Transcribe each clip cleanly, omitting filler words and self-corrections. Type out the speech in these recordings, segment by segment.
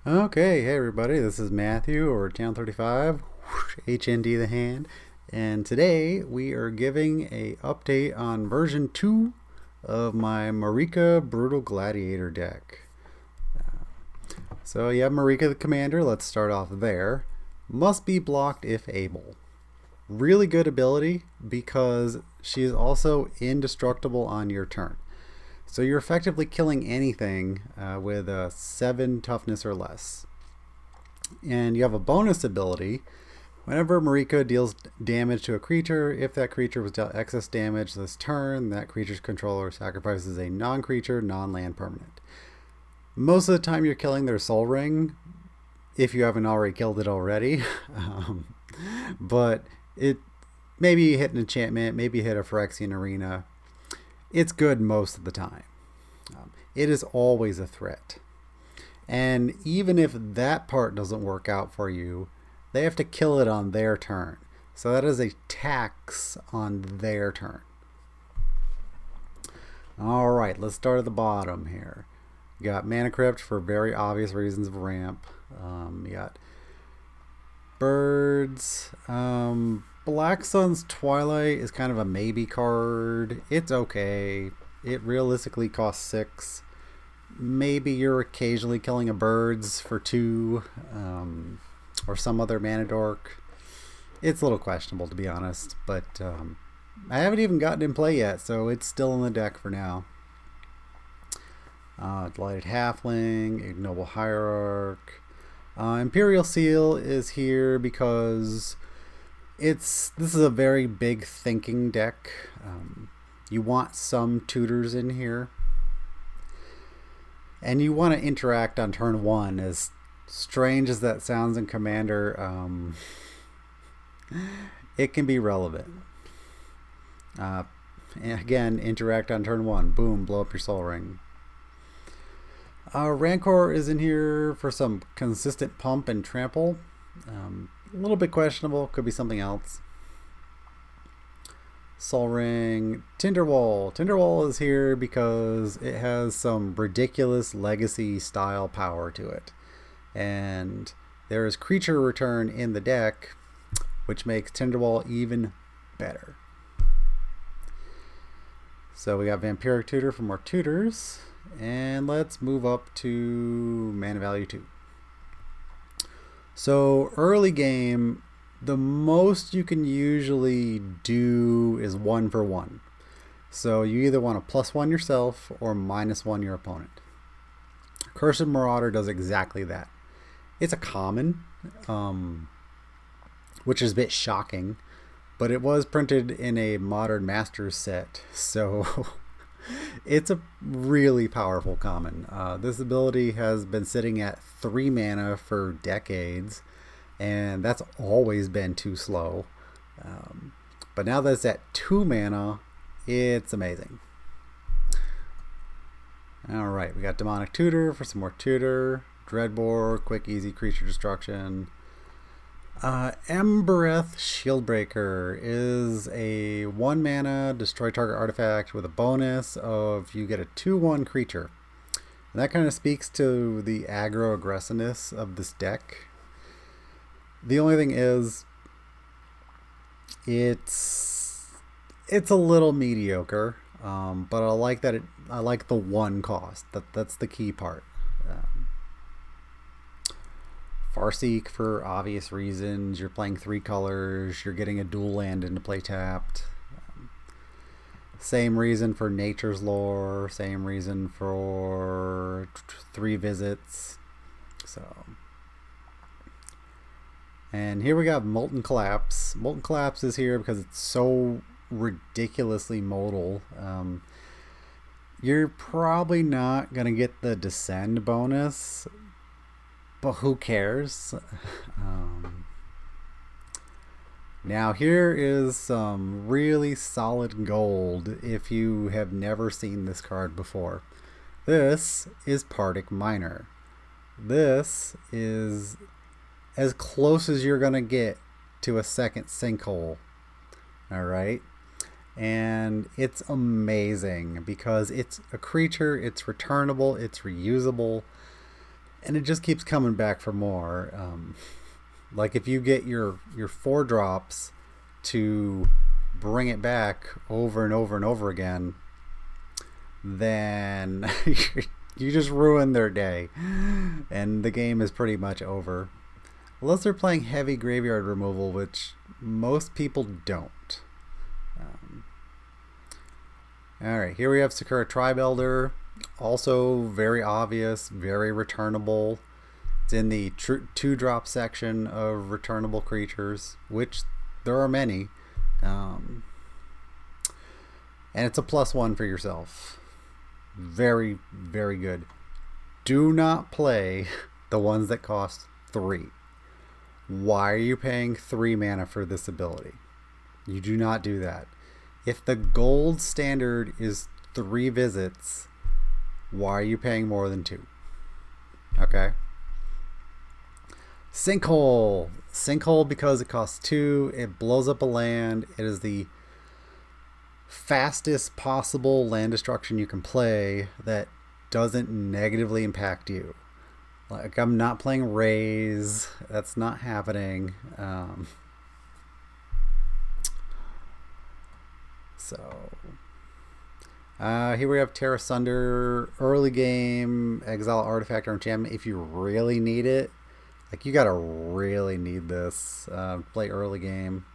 Okay, hey everybody, this is Matthew or Channel 35, HND the hand, and today we are giving a update on version 2 of my Maarika Brutal Gladiator deck. So you have Maarika the commander, let's start off there. Must be blocked if able. Really good ability because she is also indestructible on your turn. So you're effectively killing anything with a 7 toughness or less. And you have a bonus ability. Whenever Maarika deals damage to a creature, if that creature was dealt excess damage this turn, that creature's controller sacrifices a non-creature, non-land permanent. Most of the time you're killing their Soul Ring, if you haven't already killed it already. But it maybe you hit an enchantment, maybe you hit a Phyrexian Arena. It's good most of the time. It is always a threat. And even if that part doesn't work out for you, they have to kill it on their turn. So that is a tax on their turn. Alright, let's start at the bottom here. You got Mana Crypt for very obvious reasons of ramp. You got birds. Black Sun's Twilight is kind of a maybe card. It's okay. It realistically costs 6. Maybe you're occasionally killing a birds for 2, or some other mana dork. It's a little questionable to be honest, but I haven't even gotten in play yet, so it's still in the deck for now. Delighted Halfling, Ignoble Hierarch. Imperial Seal is here because this is a very big thinking deck. You want some tutors in here. And you want to interact on turn 1. As strange as that sounds in Commander, it can be relevant. And again, interact on turn 1. Boom, blow up your Soul Ring. Rancor is in here for some consistent pump and trample. A little bit questionable, could be something else. Soul Ring, Tinderwall. Tinderwall is here because it has some ridiculous legacy style power to it. And there is creature return in the deck, which makes Tinderwall even better. So we got Vampiric Tutor for more tutors. And let's move up to mana value 2. So early game, the most you can usually do is 1 for 1. So you either want to +1 yourself or -1 your opponent. Cursed Marauder does exactly that. It's a common, which is a bit shocking, but it was printed in a Modern Masters set, so it's a really powerful common. This ability has been sitting at 3 mana for decades, and that's always been too slow. But now that it's at 2 mana, it's amazing. Alright, we got Demonic Tutor for some more tutor. Dreadbore, quick easy creature destruction. Embereth Shieldbreaker is a 1 mana destroy target artifact with a bonus of you get a 2/1 creature. And that kind of speaks to the aggro aggressiveness of this deck. The only thing is it's a little mediocre, but I like that I like the 1 cost. That's the key part. Farseek for obvious reasons. You're playing 3 colors. You're getting a dual land into play tapped. Same reason for Nature's Lore. Same reason for 3 visits. So, and here we got Molten Collapse. Molten Collapse is here because it's so ridiculously modal. You're probably not gonna get the Descend bonus, but who cares? Now here is some really solid gold if you have never seen this card before. This is Partick Miner. This is as close as you're gonna get to a second Sinkhole. Alright? And it's amazing because it's a creature, it's returnable, it's reusable, And it just keeps coming back for more. Like if you get your 4 drops to bring it back over and over and over again, then you just ruin their day, and the game is pretty much over. Unless they're playing heavy graveyard removal, which most people don't. Alright, here we have Sakura Tribe Elder. Also very obvious, very returnable. It's in the 2-drop section of returnable creatures, which there are many. And it's a +1 for yourself. Very, very good. Do not play the ones that cost 3. Why are you paying 3 mana for this ability? You do not do that. If the gold standard is 3 visits, why are you paying more than 2? Okay. Sinkhole. Sinkhole, because it costs 2, it blows up a land. It is the fastest possible land destruction you can play that doesn't negatively impact you. Like, I'm not playing Raise. That's not happening. Here we have Terra Sunder. Early game, exile artifact or enchantment if you really need it. Like, you gotta really need this. Play early game.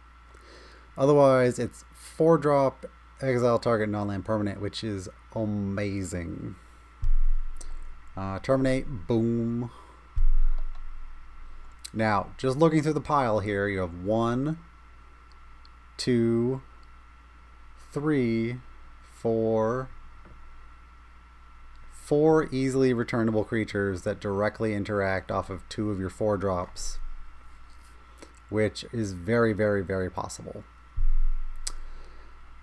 Otherwise, it's 4-drop, exile target non-land permanent, which is amazing. Terminate, boom. Now, just looking through the pile here, you have 1, 2, 3, 4 easily returnable creatures that directly interact off of 2 of your 4-drops, which is very, very, very possible.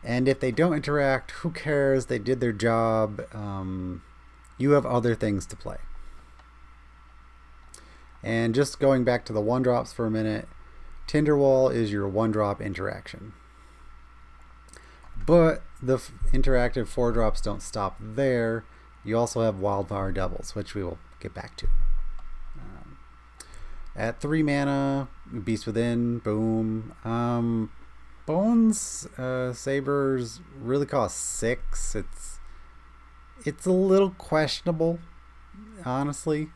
And if they don't interact, who cares? They did their job. You have other things to play. And just going back to the 1-drops for a minute, Tinderwall is your 1-drop interaction. But the interactive 4-drops don't stop there. You also have Wildfire Devils, which we will get back to. At 3 mana, Beast Within, boom. Bones Sabers really cost 6. It's a little questionable, honestly.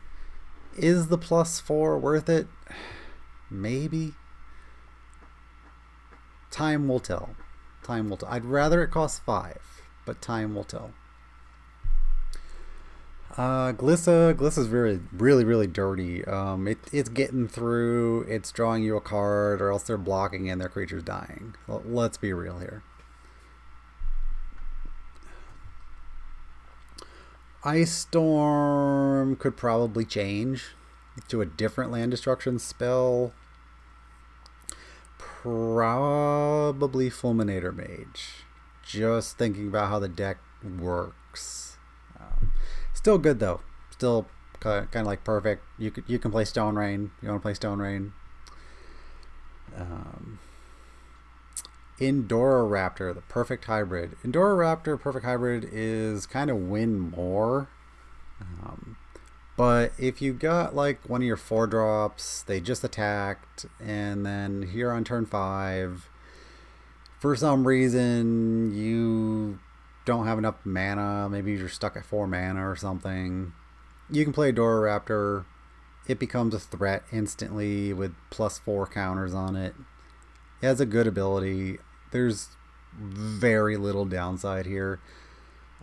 Is the +4 worth it? Maybe. Time will tell. Time will tell. I'd rather it cost 5, but time will tell. Glissa's really, really, really dirty. It's getting through. It's drawing you a card, or else they're blocking and their creature's dying. Let's be real here. Ice Storm could probably change to a different land destruction spell. Probably Fulminator Mage. Just thinking about how the deck works. Still good though. Still kind of like perfect. You can play Stone Rain. You want to play Stone Rain. Indora Raptor, the perfect hybrid. Indora Raptor, perfect hybrid is kind of win more. But if you got like one of your 4-drops, they just attacked, and then here on turn 5, for some reason you don't have enough mana, maybe you're stuck at 4 mana or something, you can play Indora Raptor. It becomes a threat instantly with +4 counters on it. It has a good ability. There's very little downside here.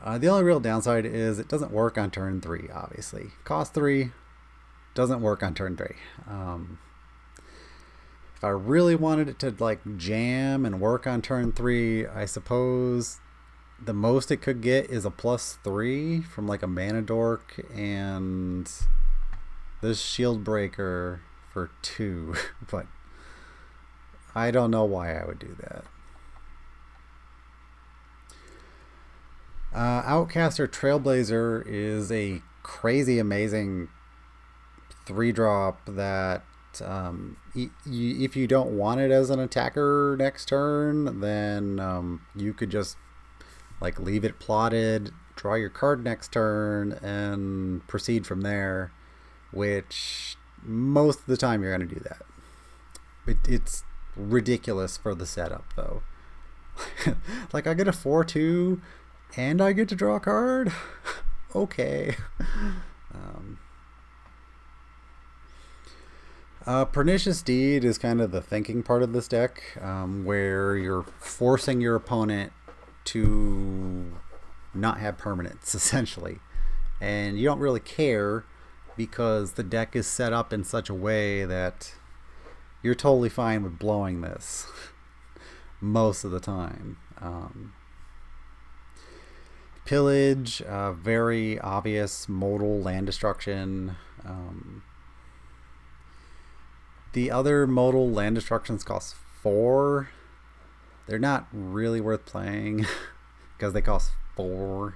The only real downside is it doesn't work on turn 3, obviously. Cost 3, doesn't work on turn 3. If I really wanted it to like jam and work on turn 3, I suppose the most it could get is a +3 from like a Mana Dork and this Shield Breaker for 2, but I don't know why I would do that. Outcaster Trailblazer is a crazy amazing 3-drop that if you don't want it as an attacker next turn, then you could just like leave it plotted, draw your card next turn, and proceed from there. which most of the time you're going to do that. It's ridiculous for the setup, though. Like, I get a 4-2 and I get to draw a card? Okay. Pernicious Deed is kind of the thinking part of this deck, where you're forcing your opponent to not have permanents, essentially. And you don't really care because the deck is set up in such a way that you're totally fine with blowing this most of the time. Pillage, very obvious modal land destruction. The other modal land destructions cost 4. They're not really worth playing because they cost 4.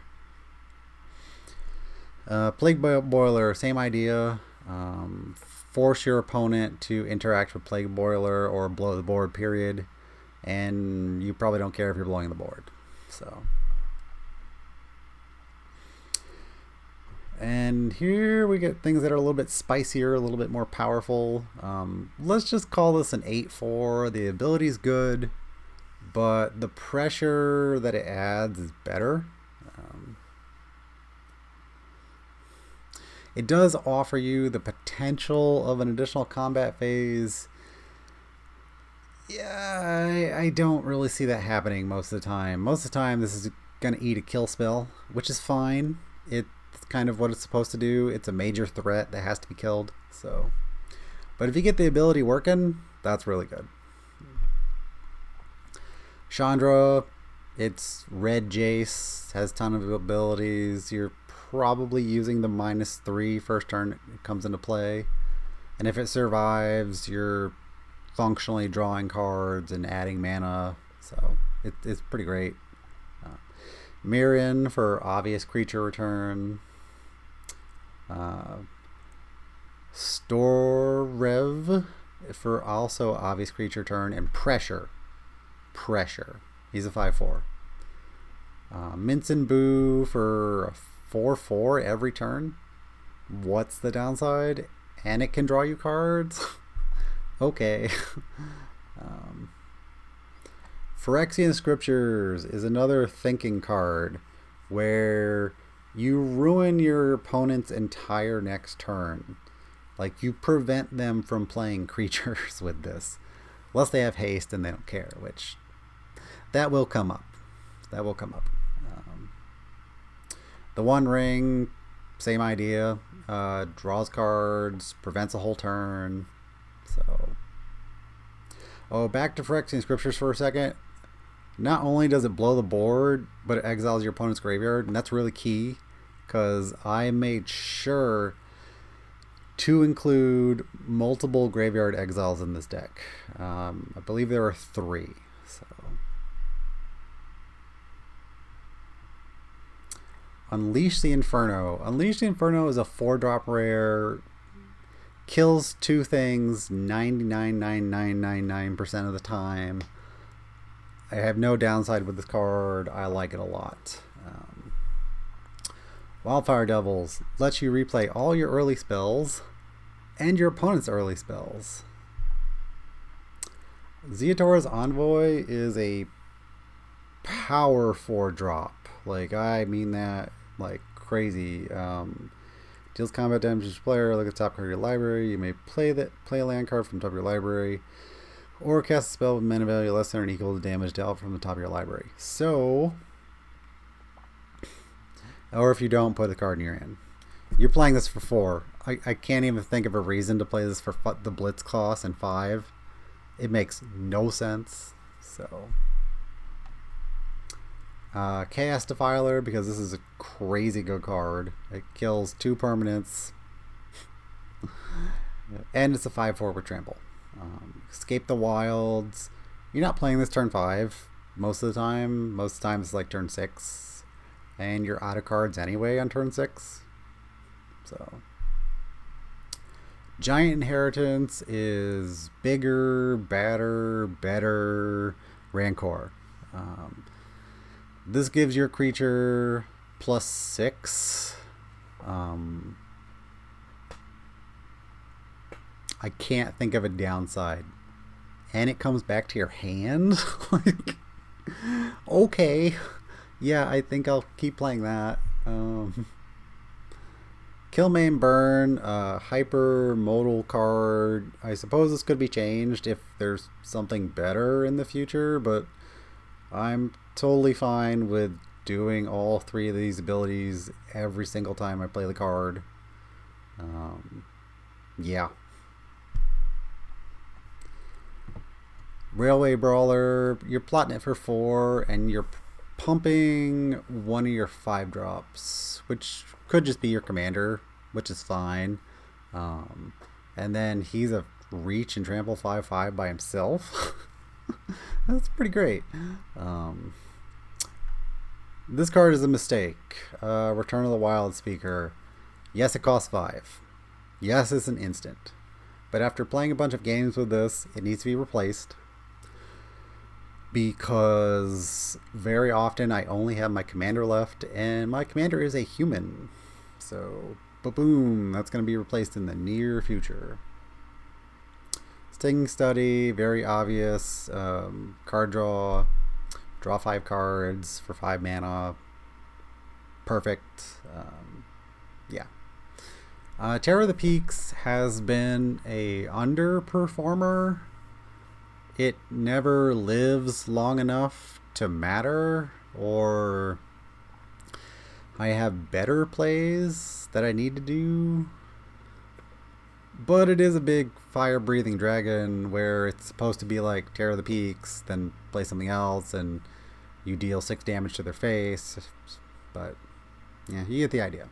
Plague Boiler, same idea. Force your opponent to interact with Plague Boiler or blow the board, period. And you probably don't care if you're blowing the board. So. And here we get things that are a little bit spicier, a little bit more powerful. Let's just call this an 8-4. The ability's good, but the pressure that it adds is better. It does offer you the potential of an additional combat phase. Yeah, I don't really see that happening most of the time. Most of the time, this is going to eat a kill spell, which is fine. It's kind of what it's supposed to do. It's a major threat that has to be killed. So, but if you get the ability working, that's really good. Chandra, it's red Jace, has a ton of abilities. You're probably using the -3 first turn it comes into play. And if it survives, you're functionally drawing cards and adding mana. So it's pretty great. Mirren for obvious creature return. Storerev for also obvious creature turn. And Pressure. He's a 5-4. Mince and Boo for a 4-4 every turn. What's the downside? And it can draw you cards? Okay. Phyrexian Scriptures is another thinking card where you ruin your opponent's entire next turn. Like, you prevent them from playing creatures with this. Unless they have haste and they don't care, which that will come up. The One Ring, same idea. Draws cards, prevents a whole turn. So, back to Phyrexian Scriptures for a second. Not only does it blow the board, but it exiles your opponent's graveyard, and that's really key because I made sure to include multiple graveyard exiles in this deck. I believe there are 3. So, Unleash the Inferno. Unleash the Inferno is a 4-drop rare. Kills 2 things 99.9999% of the time. I have no downside with this card. I like it a lot. Wildfire Devils lets you replay all your early spells and your opponent's early spells. Zeotora's Envoy is a power 4-drop. Like, I mean that like crazy. Deals combat damage to each player. Look at the top card of your library. You may play a land card from the top of your library, or cast a spell with mana value less than or equal to damage dealt from the top of your library. So, or if you don't, put the card in your hand. You're playing this for 4. I can't even think of a reason to play this for the Blitz cost and 5. It makes no sense. So, Chaos Defiler, because this is a crazy good card. It kills 2 permanents. And it's a 5-4 with trample. Escape the Wilds. You're not playing this turn 5 most of the time. Most of the time it's like turn 6. And you're out of cards anyway on turn 6. So, Giant Inheritance is bigger, badder, better Rancor. This gives your creature +6. I can't think of a downside. And it comes back to your hand? Like, okay. Yeah, I think I'll keep playing that. Kill, main, burn, hyper modal card. I suppose this could be changed if there's something better in the future, but I'm totally fine with doing all three of these abilities every single time I play the card. Yeah. Railway Brawler, you're plotting it for 4, and you're pumping one of your 5 drops, which could just be your commander, which is fine. And then he's a reach and trample 5/5 by himself. That's pretty great. This card is a mistake. Return of the Wild Speaker. Yes, it costs 5. Yes, it's an instant. But after playing a bunch of games with this, it needs to be replaced. Because very often I only have my commander left, and my commander is a human. So, ba-boom, that's going to be replaced in the near future. Stinging Study, very obvious. Card draw. Draw 5 cards for 5 mana. Perfect. Yeah. Terror of the Peaks has been a underperformer. It never lives long enough to matter, or I have better plays that I need to do. But it is a big fire-breathing dragon where it's supposed to be like Terror of the Peaks, then play something else, and you deal 6 damage to their face. But yeah, you get the idea.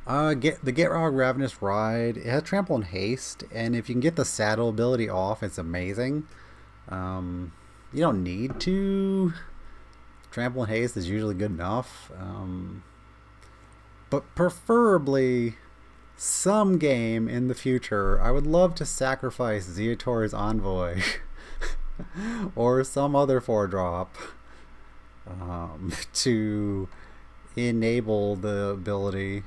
The Gitrog Ravenous Ride. It has Trample and Haste, and if you can get the saddle ability off, it's amazing. You don't need to. Trample and Haste is usually good enough. But preferably, some game in the future, I would love to sacrifice Zeator's Envoy or some other 4-drop to enable the ability.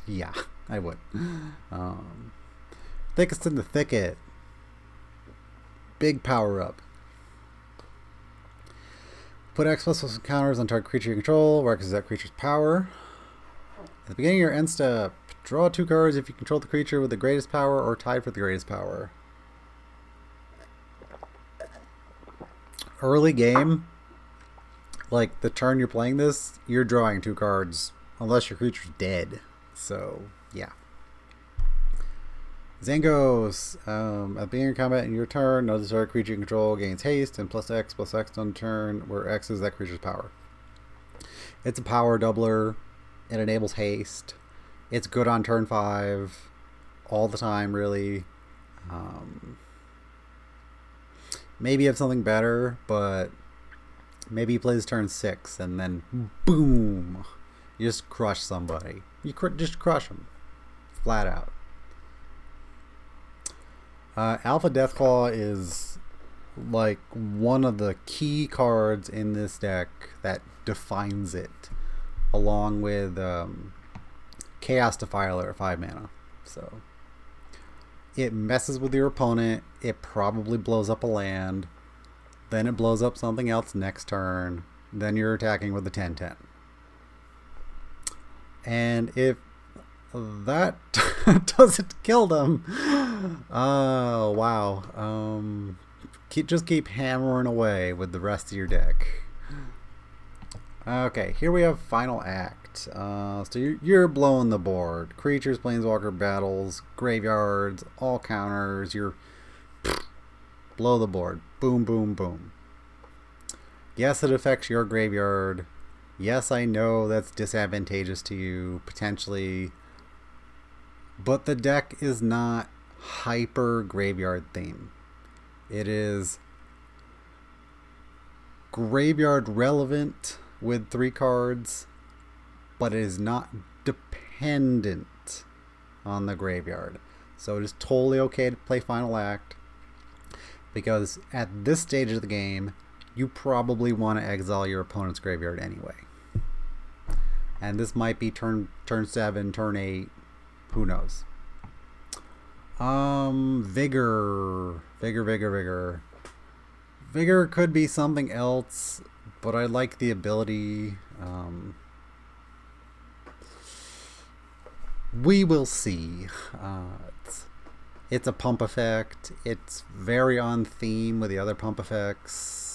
Yeah, I would. Thickest in the Thicket. Big power up. Put X++ counters on target creature you control, requires that creature's power. At the beginning of your end step, draw 2 cards if you control the creature with the greatest power or tied for the greatest power. Early game, like the turn you're playing this, you're drawing 2 cards unless your creature's dead. So yeah. Zangos. At the beginning of combat in your turn, no target creature you control gains haste and +X on turn, where X is that creature's power. It's a power doubler. It enables haste. It's good on turn 5 all the time, really. Maybe you have something better, but maybe he plays turn 6 and then boom, you just crush somebody. You just crush them flat out. Alpha Deathclaw is like one of the key cards in this deck that defines it, along with Chaos Defiler at 5 mana. So it messes with your opponent. It probably blows up a land. Then it blows up something else next turn. Then you're attacking with the 10/10. And if that doesn't kill them, oh wow. Just keep hammering away with the rest of your deck. Okay, here we have Final Act. So you're blowing the board. Creatures, planeswalker battles, graveyards, all counters. You're blow the board. Boom, boom, boom. Yes, it affects your graveyard. Yes, I know that's disadvantageous to you, potentially. But the deck is not hyper graveyard theme. It is graveyard relevant with 3 cards, but it is not dependent on the graveyard. So it is totally okay to play Final Act, because at this stage of the game, you probably want to exile your opponent's graveyard anyway. And this might be turn 7, turn 8, who knows. Vigor. Vigor could be something else, but I like the ability. We will see. It's a pump effect. It's very on theme with the other pump effects.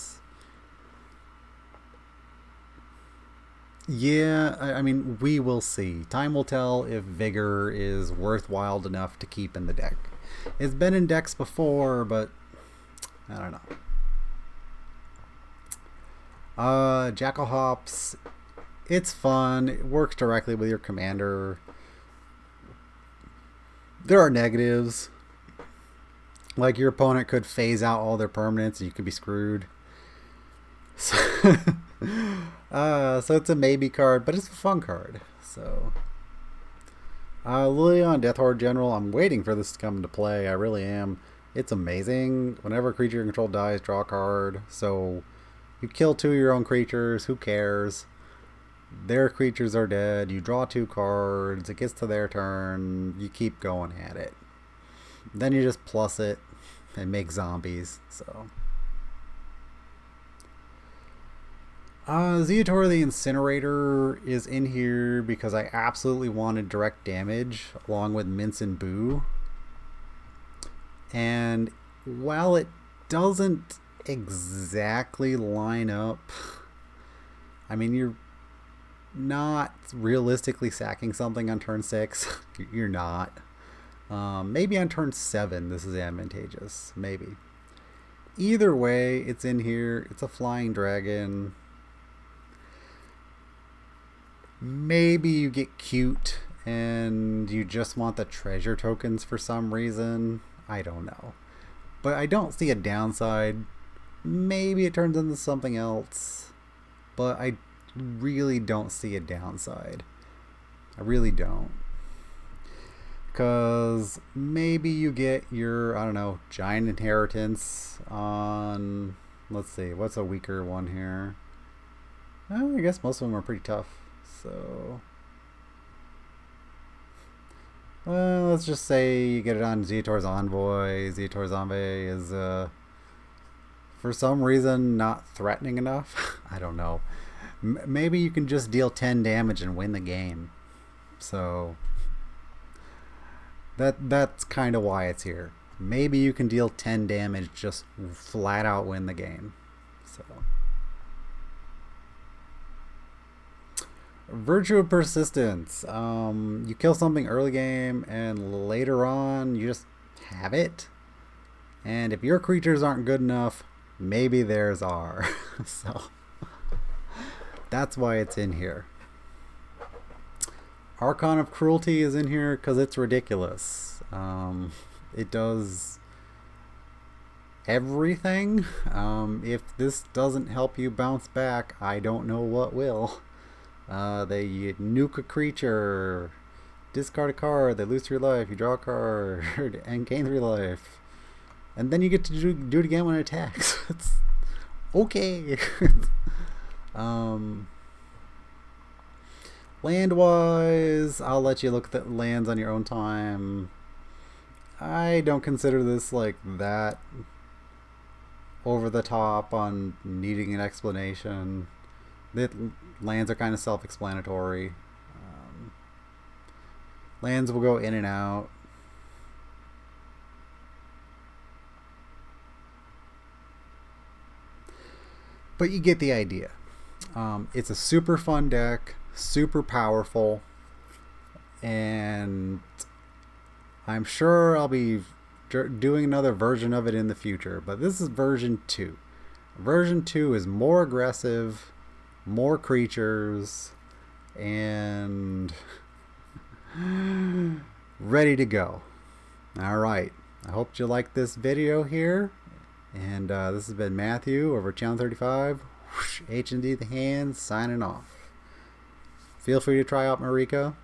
Yeah, I mean, we will see. Time will tell if Vigor is worthwhile enough to keep in the deck. It's been in decks before, but I don't know. Jackal Hops, it's fun. It works directly with your commander. There are negatives. Like your opponent could phase out all their permanents and you could be screwed. So, so it's a maybe card, but it's a fun card. So, Lilion Death Horde General, I'm waiting for this to come into play. I really am. It's amazing. Whenever a creature you control dies, draw a card. So, you kill 2 of your own creatures. Who cares? Their creatures are dead. You draw 2 cards. It gets to their turn. You keep going at it. Then you just plus it and make zombies. So, Zeator the Incinerator is in here because I absolutely wanted direct damage along with Mince and Boo. And while it doesn't exactly line up, I mean, you're not realistically sacking something on turn 6. You're not. Maybe on turn 7 this is advantageous. Maybe. Either way, it's in here. It's a flying dragon. Maybe you get cute and you just want the treasure tokens for some reason. I don't know. But I don't see a downside. Maybe it turns into something else. But I really don't see a downside. I really don't. Because maybe you get your, I don't know, Giant Inheritance on, let's see, what's a weaker one here? I guess most of them are pretty tough. So, well, let's just say you get it on Zeator's Envoy. Zeator's Envoy is, for some reason, not threatening enough. I don't know. Maybe you can just deal 10 damage and win the game. So, that's kind of why it's here. Maybe you can deal 10 damage, just flat out win the game. So, Virtue of Persistence. You kill something early game and later on you just have it. And if your creatures aren't good enough, maybe theirs are. So that's why it's in here. Archon of Cruelty is in here because it's ridiculous. It does everything. If this doesn't help you bounce back, I don't know what will. They nuke a creature, discard a card, they lose 3 life, you draw a card, and gain 3 life. And then you get to do it again when it attacks. It's okay. Land-wise, I'll let you look at the lands on your own time. I don't consider this like that over the top on needing an explanation. The lands are kind of self-explanatory. Lands will go in and out. But you get the idea. It's a super fun deck, super powerful, and I'm sure I'll be doing another version of it in the future. But this is version 2. Version 2 is more aggressive, more creatures, and ready to go. Alright, I hope you liked this video here, and this has been Matthew over Channel 35, H&D the Hand, signing off. Feel free to try out Maarika.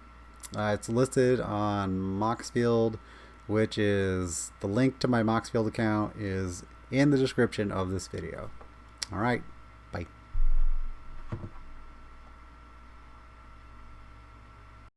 It's listed on Moxfield, which is, the link to my Moxfield account is in the description of this video. Alright.